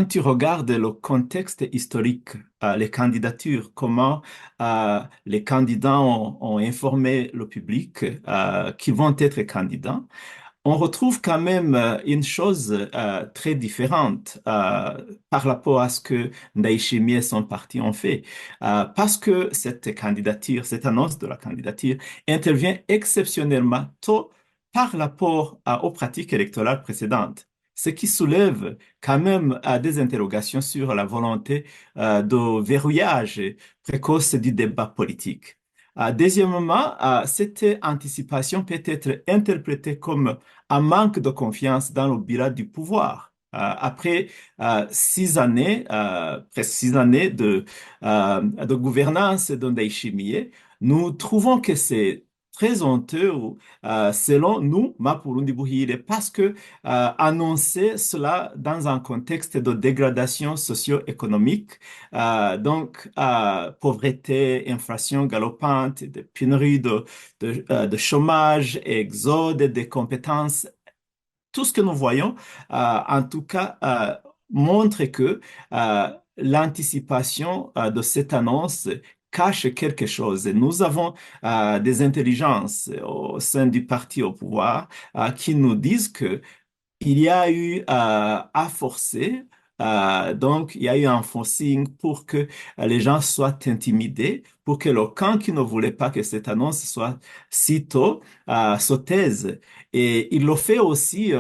quand tu regardes le contexte historique, les candidatures, comment les candidats ont informé le public qui vont être candidats, on retrouve quand même une chose très différente par rapport à ce que Ndayishimiye et son parti ont fait. Parce que cette candidature, cette annonce de la candidature intervient exceptionnellement tôt par rapport aux pratiques électorales précédentes. Ce qui soulève quand même des interrogations sur la volonté de verrouillage précoce du débat politique. Deuxièmement, cette anticipation peut être interprétée comme un manque de confiance dans le bilan du pouvoir. Après 6 années, presque 6 années de gouvernance de Ndayishimiye, nous trouvons que c'est très honteux, selon nous, Mapurundi Buhire, parce que annoncer cela dans un contexte de dégradation socio-économique, donc pauvreté, inflation galopante, de pénurie de chômage, exode des compétences, tout ce que nous voyons, en tout cas, montre que l'anticipation de cette annonce cache quelque chose. Nous avons des intelligences au sein du parti au pouvoir qui nous disent que il y a eu à forcer, donc il y a eu un forcing pour que les gens soient intimidés, pour que le camp qui ne voulait pas que cette annonce soit si tôt se taise. Et il le fait aussi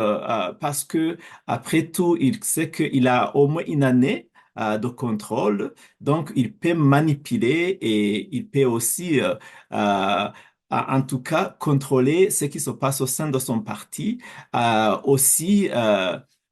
parce que, après tout, il sait qu'il a au moins une année de contrôle, donc il peut manipuler et il peut aussi en tout cas, contrôler ce qui se passe au sein de son parti, aussi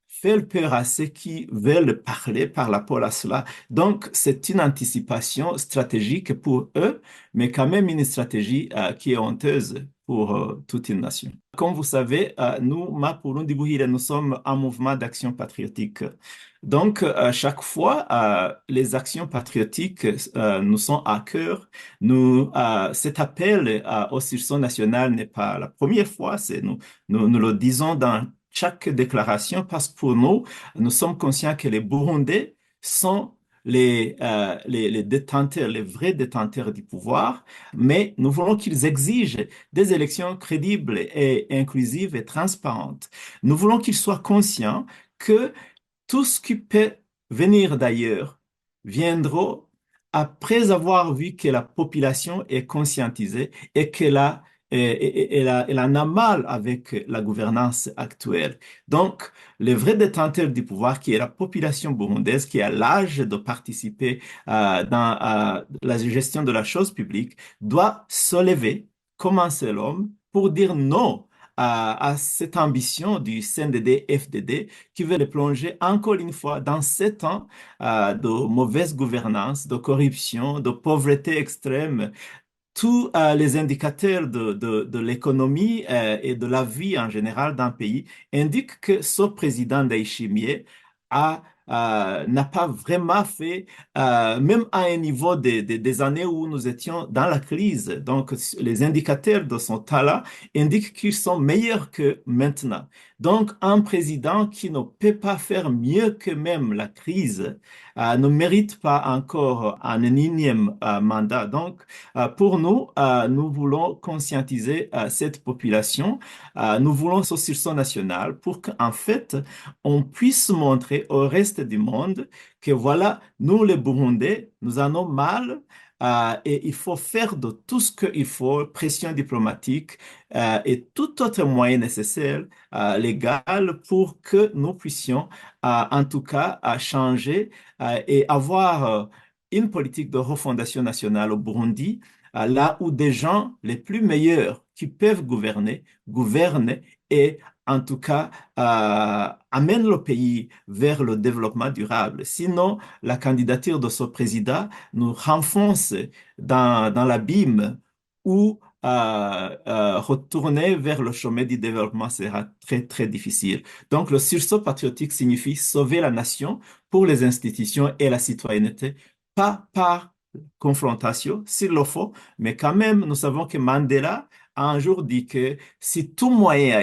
faire peur à ceux qui veulent parler par rapport à cela. Donc, c'est une anticipation stratégique pour eux, mais quand même une stratégie qui est honteuse pour toute une nation. Comme vous savez, nous, Mapurundi Buhire, nous sommes un mouvement d'action patriotique. Donc, chaque fois, les actions patriotiques nous sont à cœur. Cet appel au sursaut national n'est pas la première fois, nous le disons dans chaque déclaration parce que pour nous, nous sommes conscients que les Burundais sont les détenteurs, les vrais détenteurs du pouvoir, mais nous voulons qu'ils exigent des élections crédibles et inclusives et transparentes. Nous voulons qu'ils soient conscients que tout ce qui peut venir d'ailleurs viendra après avoir vu que la population est conscientisée et elle en a mal avec la gouvernance actuelle. Donc, le vrai détenteur du pouvoir, qui est la population burundaise, qui a l'âge de participer dans la gestion de la chose publique, doit se lever comme un seul homme pour dire non à cette ambition du CNDD-FDD qui veut les plonger encore une fois dans 7 ans de mauvaise gouvernance, de corruption, de pauvreté extrême. Tous les indicateurs de l'économie et de la vie en général d'un pays indiquent que ce président Ndayishimiye n'a pas vraiment fait, même à un niveau des années où nous étions dans la crise. Donc, les indicateurs de son talent indiquent qu'ils sont meilleurs que maintenant. Donc, un président qui ne peut pas faire mieux que même la crise ne mérite pas encore un énième mandat. Donc, pour nous, nous voulons conscientiser cette population. Nous voulons ce sursaut national pour qu'en fait, on puisse montrer au reste du monde que voilà, nous les Burundais, nous en avons mal. Et il faut faire de tout ce qu'il faut, pression diplomatique et tout autre moyen nécessaire, légal, pour que nous puissions, en tout cas, changer et avoir une politique de refondation nationale au Burundi, là où des gens les plus meilleurs qui peuvent gouverner, gouvernent et en tout cas amènent le pays vers le développement durable. Sinon, la candidature de ce président nous renfonce dans l'abîme où retourner vers le chemin du développement sera très, très difficile. Donc, le sursaut patriotique signifie sauver la nation pour les institutions et la citoyenneté, pas par confrontation s'il le faut, mais quand même, nous savons que Mandela a un jour dit que si tout moyen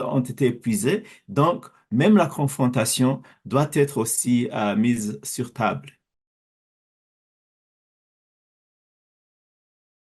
ont été épuisés, donc même la confrontation doit être aussi mise sur table.